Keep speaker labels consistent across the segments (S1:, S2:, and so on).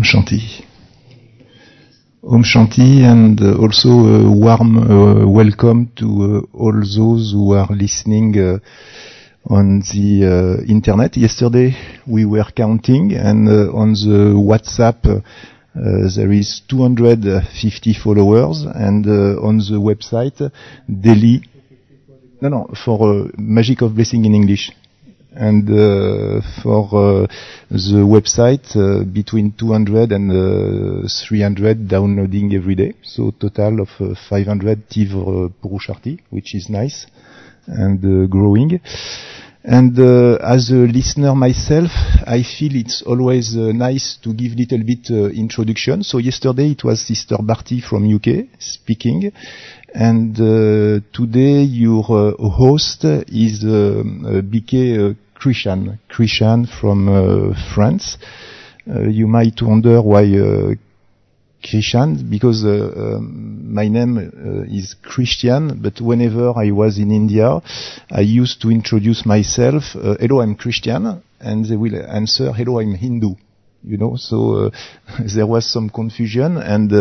S1: Shanti. Om Shanti, and also a warm welcome to all those who are listening on the internet. Yesterday we were counting, and on the WhatsApp there is 250 followers, and on the website daily. No, for Magic of Blessing in English. And for the website, between 200 and 300 downloading every day. So total of 500 Tivre Purusharthi, which is nice and growing. And as a listener myself, I feel it's always nice to give little bit introduction. So yesterday it was Sister Bharti from UK speaking. And today your host is BK Krishan from France. You might wonder why Krishan, because my name is Christian, but whenever I was in India, I used to introduce myself, hello, I'm Christian, and they will answer, hello, I'm Hindu. You know, so there was some confusion, and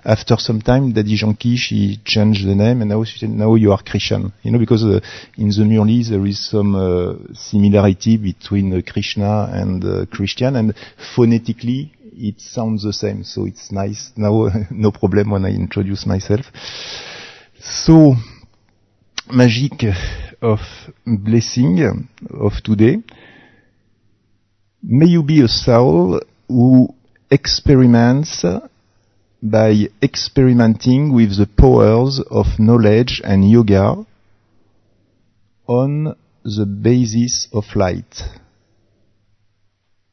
S1: after some time, Daddy Janki, she changed the name, and now she said, now you are Christian. You know, because in the Murli there is some similarity between Krishna and Christian, and phonetically it sounds the same, so it's nice. Now, no problem when I introduce myself. So, Magic of Blessing of today. May you be a soul who experiments by experimenting with the powers of knowledge and yoga on the basis of light.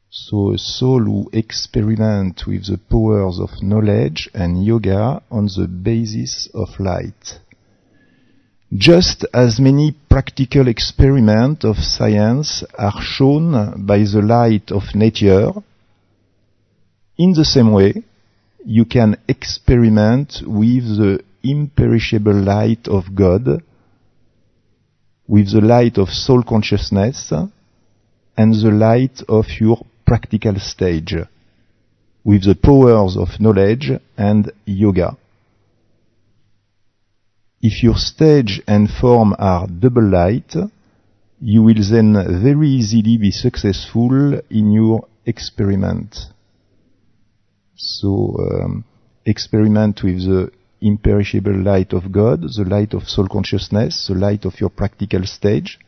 S1: So a soul who experiments with the powers of knowledge and yoga on the basis of light. Just as many practical experiments of science are shown by the light of nature, in the same way, you can experiment with the imperishable light of God, with the light of soul consciousness, and the light of your practical stage, with the powers of knowledge and yoga. If your stage and form are double light, you will then very easily be successful in your experiment. So, experiment with the imperishable light of God, the light of soul consciousness, the light of your practical stage.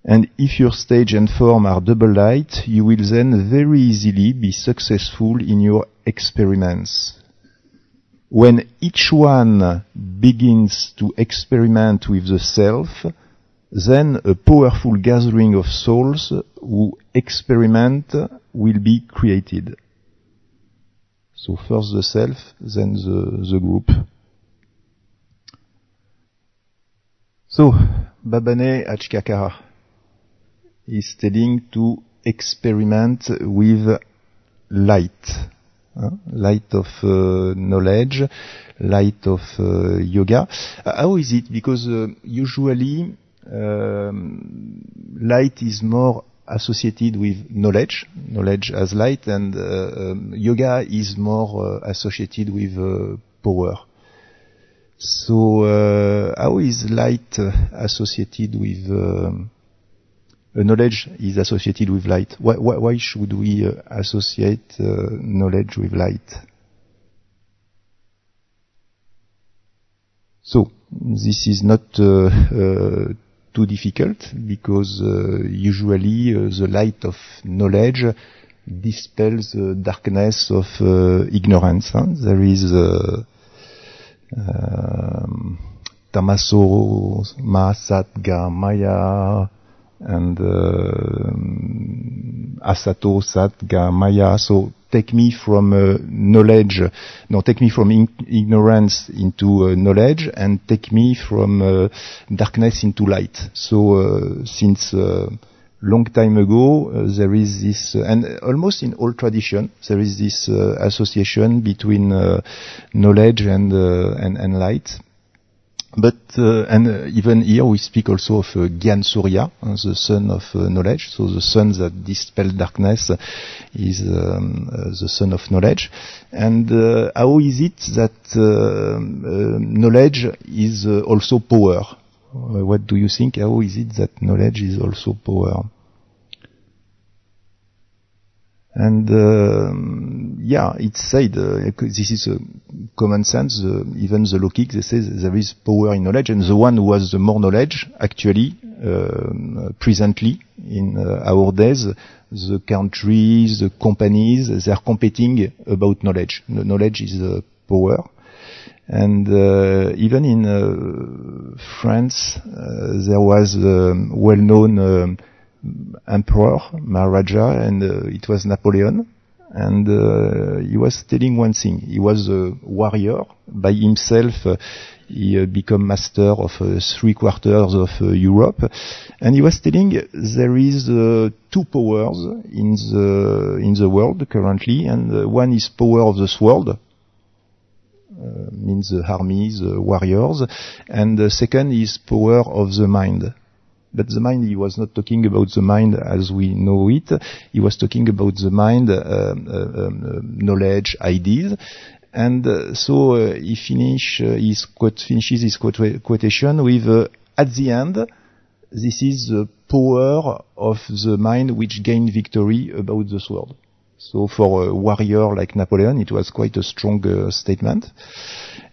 S1: And if your stage and form are double light, you will then very easily be successful in your experiments. When each one begins to experiment with the self, then a powerful gathering of souls who experiment will be created. So first the self, then the group. So, Babane Achkakara is telling to experiment with light. Light of knowledge, light of yoga. How is it? Because usually light is more associated with knowledge as light, and yoga is more associated with power. So how is light associated with knowledge is associated with light? Why should we associate knowledge with light? So, this is not too difficult, because usually the light of knowledge dispels the darkness of ignorance. There is Tamaso Ma Sat Ga Maya, and Asato Sat Ga Maya. So take me from take me from ignorance into knowledge, and take me from darkness into light. So since long time ago, there is this, and almost in all tradition, there is this association between knowledge and light. But even here we speak also of Gyan Surya, the sun of knowledge. So the sun that dispels darkness is the sun of knowledge. And how is it that knowledge is also power? What do you think? How is it that knowledge is also power? And it's said, this is common sense, even the Lokic, they say there is power in knowledge, and the one who has the more knowledge, actually, presently, in our days, the countries, the companies, they are competing about knowledge. Knowledge is power. And even in France, there was well-known emperor, Maharaja, and it was Napoleon. And he was telling one thing. He was a warrior. By himself, he became master of 3/4 of Europe. And he was telling there is two powers in the world currently, and one is power of the sword, means the armies, warriors, and the second is power of the mind. But the mind, he was not talking about the mind as we know it. He was talking about the mind, knowledge, ideas. And so he finishes his quotation with, at the end, this is the power of the mind which gained victory about the sword. So for a warrior like Napoleon, it was quite a strong statement.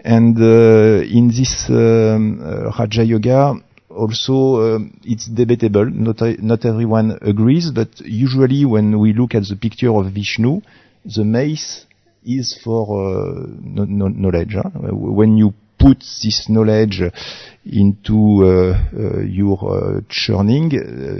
S1: And in this Raja Yoga, also, it's debatable. Not everyone agrees, but usually when we look at the picture of Vishnu, the mace is for knowledge. When you put this knowledge into your churning,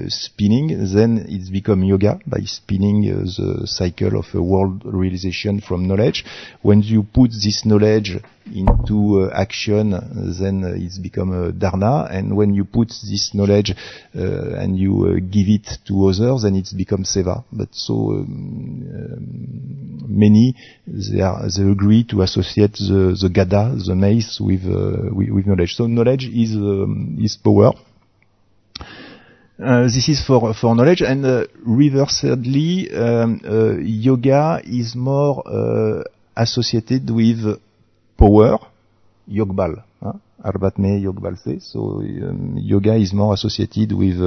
S1: spinning, then it's become yoga by spinning the cycle of world realization from knowledge. When you put this knowledge into action, then it's become dharana. And when you put this knowledge and you give it to others, then it's become seva. But so many they agree to associate the gada, the mace, with knowledge. So knowledge is power. This is for knowledge, and reversedly, yoga is more associated with power, yogbal, arbatme yogbal se. So yoga is more associated with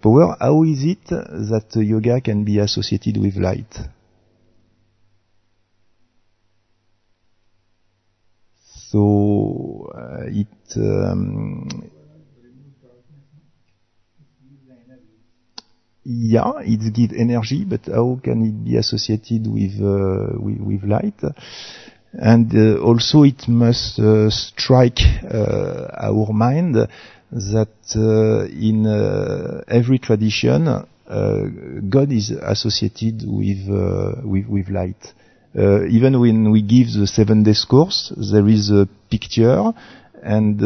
S1: power. How is it that yoga can be associated with light? So it gives energy, but how can it be associated with light? And also it must strike our mind that in every tradition God is associated with light. Even when we give the 7 days course, there is a picture, and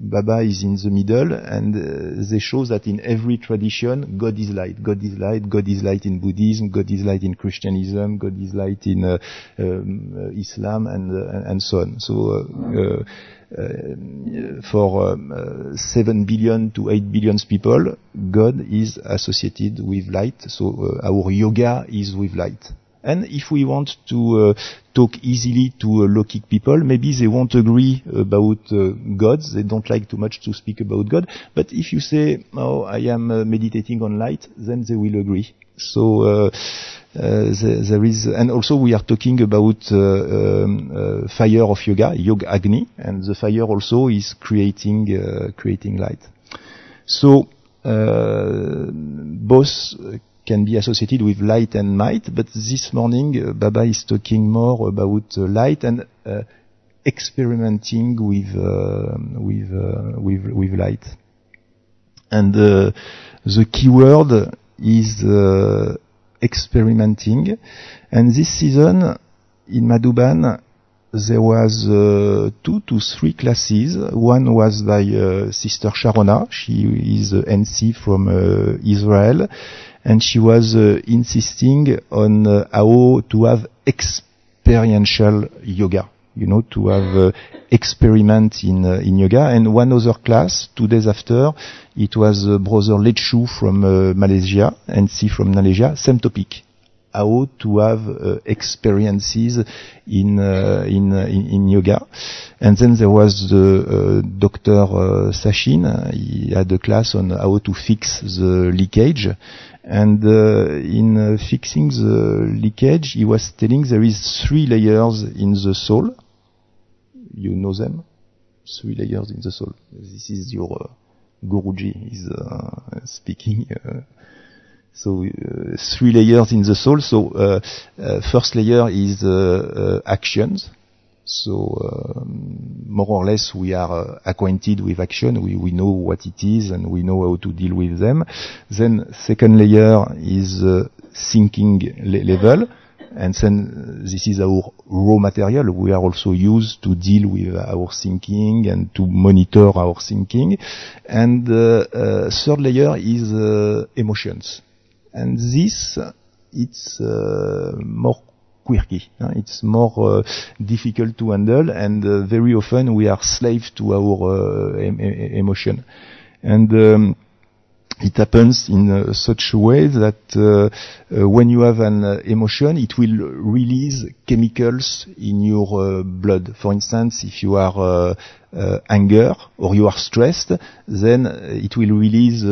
S1: Baba is in the middle, and they show that in every tradition, God is light. God is light. God is light in Buddhism. God is light in Christianism. God is light in Islam, and so on. So for 7 billion to 8 billion people, God is associated with light. So our yoga is with light. And if we want to talk easily to Lokic people, maybe they won't agree about gods. They don't like too much to speak about God. But if you say, "Oh, I am meditating on light," then they will agree. So there is, and also we are talking about fire of yoga, Yoga Agni, and the fire also is creating light. So both can be associated with light and might, but this morning Baba is talking more about light and experimenting with light. And the key word is experimenting. And this season in Madhuban there was 2 to 3 classes. One was by Sister Sharona. She is NC from Israel. And she was insisting on how to have experiential yoga. to have experiment in yoga. And one other class, 2 days after, it was Brother Lechu from Malaysia and C from Malaysia, same topic. How to have experiences in yoga. And then there was the Dr. Sachin. He had a class on how to fix the leakage. And in fixing the leakage, he was telling there is 3 layers in the soul. You know them? 3 layers in the soul. This is your Guruji is speaking. So 3 layers in the soul. So first layer is actions. So more or less we are acquainted with action. We know what it is and we know how to deal with them. Then second layer is thinking level. And then this is our raw material. We are also used to deal with our thinking and to monitor our thinking. And third layer is emotions. And this, it's more quirky. It's more difficult to handle, and very often we are slave to our emotion. And it happens in such a way that when you have an emotion, it will release chemicals in your blood. For instance, if you are anger or you are stressed, then it will release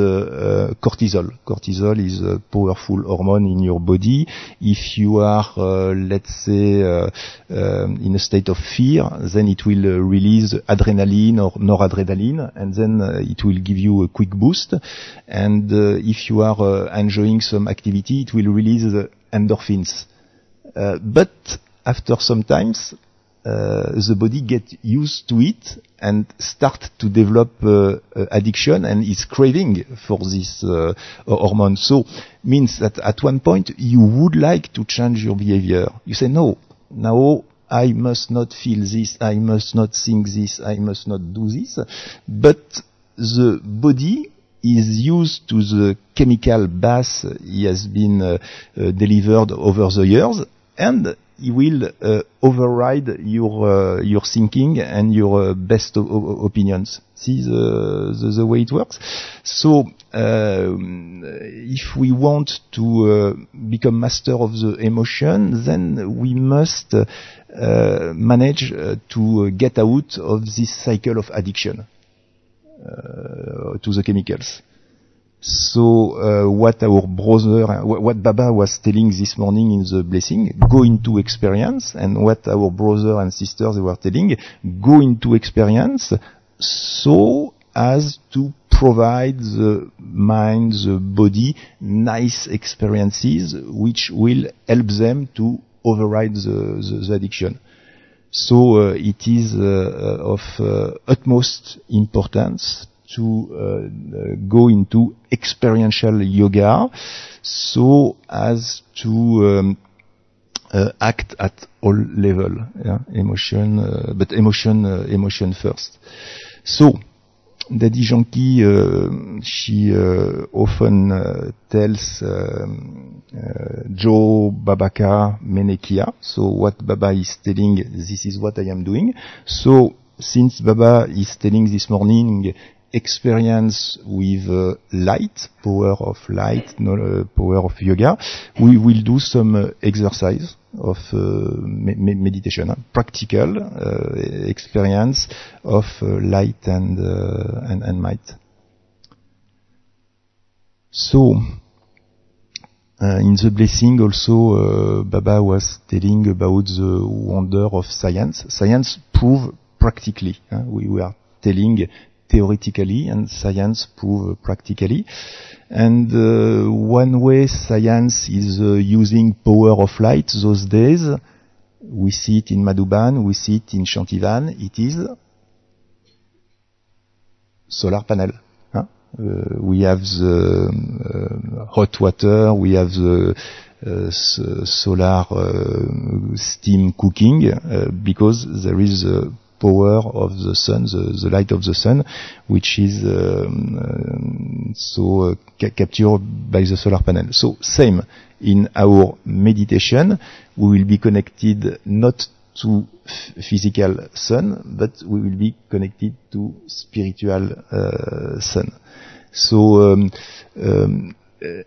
S1: cortisol. Cortisol is a powerful hormone in your body. If you are, let's say, in a state of fear, then it will release adrenaline or noradrenaline, and then it will give you a quick boost. And if you are enjoying some activity, it will release endorphins. But after some times, the body gets used to it and start to develop addiction and is craving for this hormone. So means that at one point you would like to change your behavior. You say, no, now I must not feel this, I must not think this, I must not do this. But the body is used to the chemical bath he has been delivered over the years, and he will override your thinking and your best opinions. See the way it works? So, if we want to become master of the emotion, then we must manage to get out of this cycle of addiction to the chemicals. So what our brother, what Baba was telling this morning in the blessing, go into experience, and what our brother and sisters were telling, go into experience so as to provide the mind, the body, nice experiences which will help them to override the addiction. So it is of utmost importance to go into experiential yoga so as to act at all level, emotion, but emotion first. So Daddy Janki, she often tells Joe Babaka Menekia. So what Baba is telling, this is what I am doing. So since Baba is telling this morning, experience with light, power of light, power of yoga, we will do some exercise of meditation, practical experience of light and might. So, in the blessing also, Baba was telling about the wonder of science. Science prove practically. We are telling theoretically, and science prove practically. And one way science is using power of light those days, we see it in Madhuban, we see it in Shantivan, it is solar panel. We have the hot water, we have the solar steam cooking, because there is power of the sun, the light of the sun, which is captured by the solar panel. So same in our meditation, we will be connected not to physical sun, but we will be connected to spiritual sun. So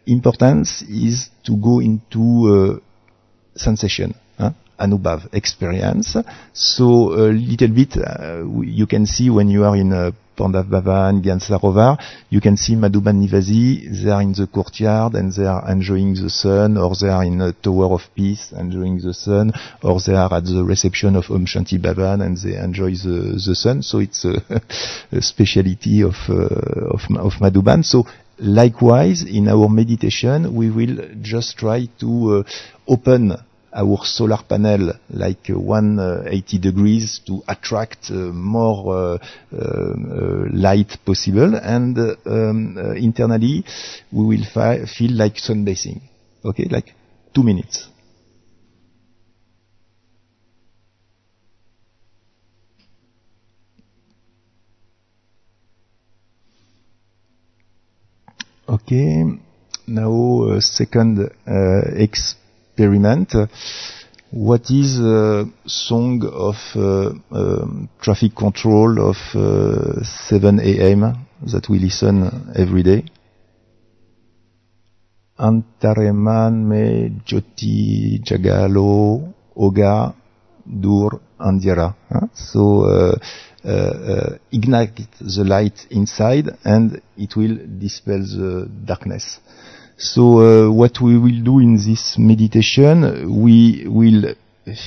S1: importance is to go into sensation, Anubhav experience. So a little bit you can see when you are in Pandav Bhavan, Gyan Sarovar, you can see Madhuban Nivasi, they are in the courtyard and they are enjoying the sun, or they are in a Tower of Peace enjoying the sun, or they are at the reception of Om Shanti Bhavan and they enjoy the sun. So it's a speciality of Madhuban. So likewise, in our meditation, we will just try to open our solar panel like 180 degrees to attract more light possible, and internally we will feel like sunbathing. Okay, like 2 minutes. Okay, now second experiment. What is a song of traffic control of 7 a.m. that we listen every day? Antareman me Jyoti Jagalo Oga Dur Andhira. So ignite the light inside and it will dispel the darkness. So what we will do in this meditation, we will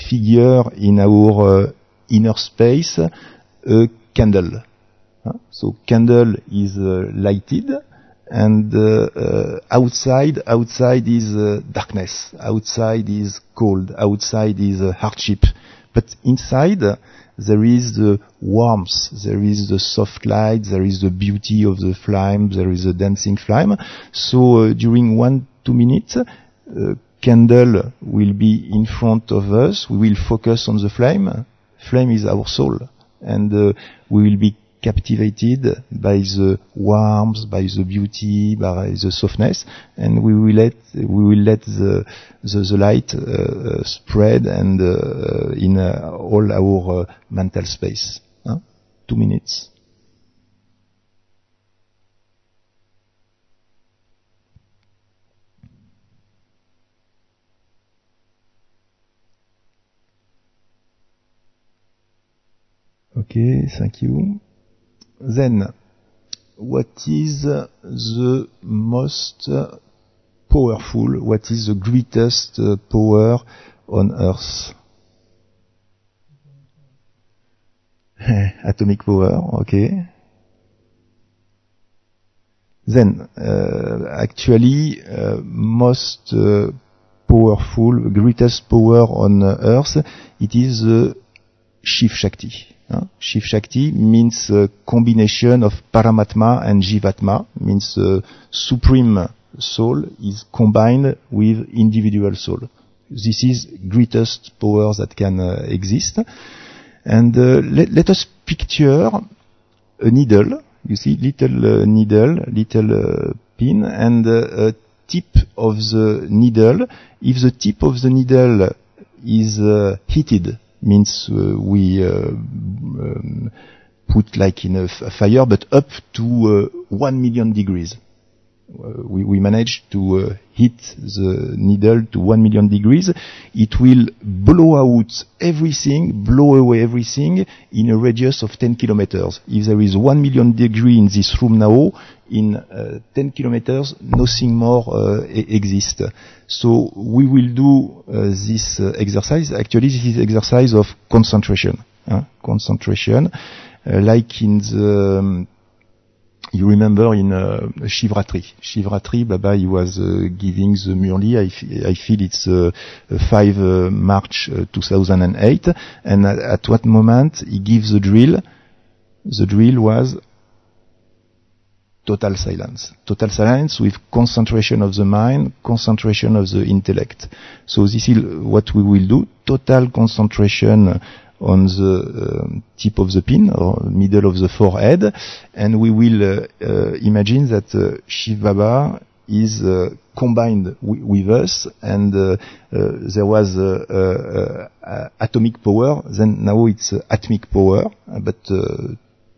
S1: figure in our inner space a candle. So candle is lighted, and outside is darkness, outside is cold, outside is hardship. But inside there is the warmth, there is the soft light, there is the beauty of the flame, there is a dancing flame. So during 1-2 minutes, candle will be in front of us. We will focus on the flame. Flame is our soul, and we will be captivated by the warmth, by the beauty, by the softness, and we will let the light spread and in all our mental space. 2 minutes. Okay, thank you. Then, what is the most powerful, what is the greatest power on earth? Atomic power, okay. Then, actually, most powerful, greatest power on earth, it is Shiv Shakti. Shiv Shakti means combination of Paramatma and Jivatma, means supreme soul is combined with individual soul. This is greatest power that can exist. And let us picture a needle, you see, little needle, little pin, and a tip of the needle. If the tip of the needle is heated, means we put like in a fire, but up to 1 million degrees. We manage to heat the needle to 1 million degrees. It will blow out everything, blow away everything in a radius of 10 kilometers. If there is 1 million degree in this room now, in 10 kilometers, nothing more exists. So we will do this exercise. Actually, this is exercise of concentration. Concentration, like in the you remember in Shivratri. Shivratri, Baba, he was giving the Murli. I feel it's 5 March 2008. And at what moment he gives the drill? The drill was total silence. Total silence with concentration of the mind, concentration of the intellect. So this is what we will do. Total concentration on the tip of the pin or middle of the forehead, and we will imagine that Shiv Baba is combined with us, and there was atomic power, then now it's atomic power, but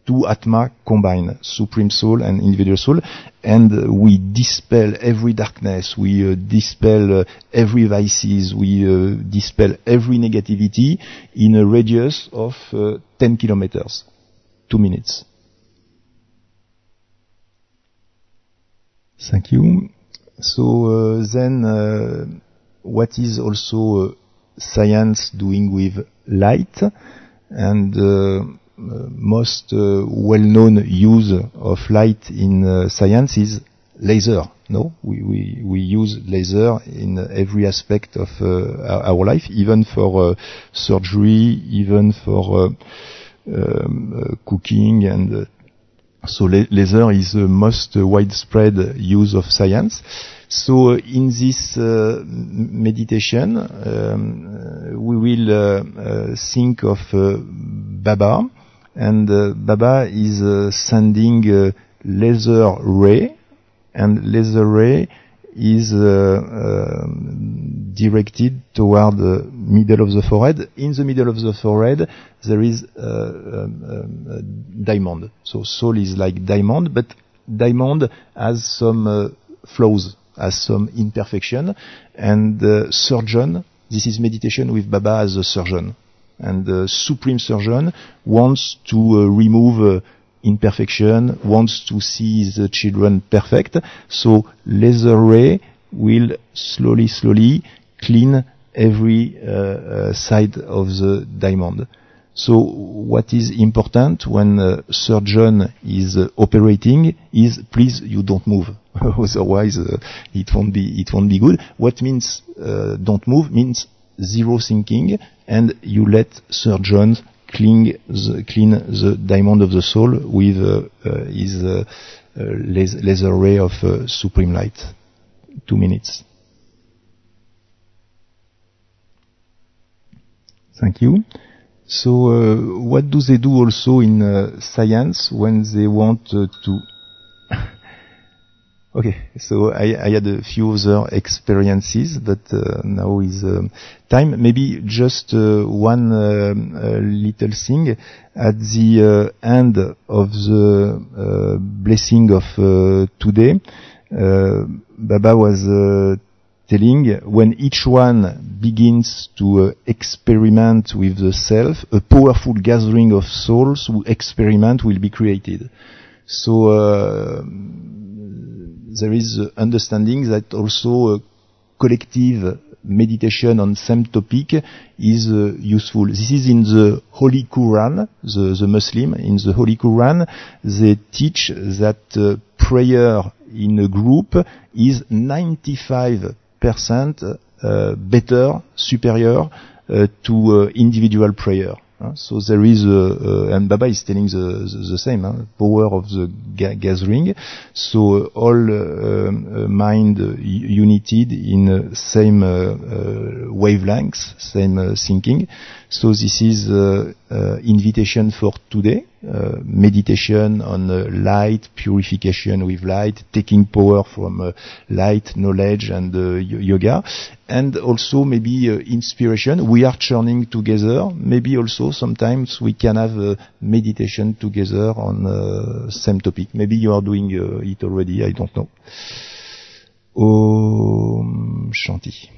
S1: two Atma combine, Supreme Soul and Individual Soul, and we dispel every darkness, we dispel every vices, we dispel every negativity in a radius of 10 kilometers, 2 minutes. Thank you. So then what is also science doing with light, and most well-known use of light in science is laser. No, we use laser in every aspect of our life, even for surgery, even for cooking, and so laser is the most widespread use of science. So in this meditation, we will think of Baba. And Baba is sending laser ray, and laser ray is directed toward the middle of the forehead. In the middle of the forehead, there is diamond. So soul is like diamond, but diamond has some flaws, has some imperfection, and the surgeon, this is meditation with Baba as a surgeon. And the Supreme Surgeon wants to remove imperfection, wants to see the children perfect. So laser ray will slowly clean every side of the diamond. So what is important when a surgeon is operating is, please, you don't move. Otherwise it won't be good. What means don't move means zero thinking, and you let surgeons clean the diamond of the soul with his laser ray of supreme light. 2 minutes. Thank you. So what do they do also in science when they want to Okay, so I had a few other experiences, but now is time. Maybe just one little thing. At the end of the blessing of today, Baba was telling, when each one begins to experiment with the self, a powerful gathering of souls who experiment will be created. So there is understanding that also collective meditation on same topic is useful. This is in the Holy Quran, the Muslim, in the Holy Quran, they teach that prayer in a group is 95% better, superior to individual prayer. So there is, and Baba is telling the same, power of the gathering. So all mind united in same wavelengths, same thinking. So this is invitation for today. Meditation on light, purification with light, taking power from light, knowledge, and yoga, and also maybe inspiration. We are churning together. Maybe also sometimes we can have meditation together on same topic. Maybe you are doing it already. I don't know. Om Shanti.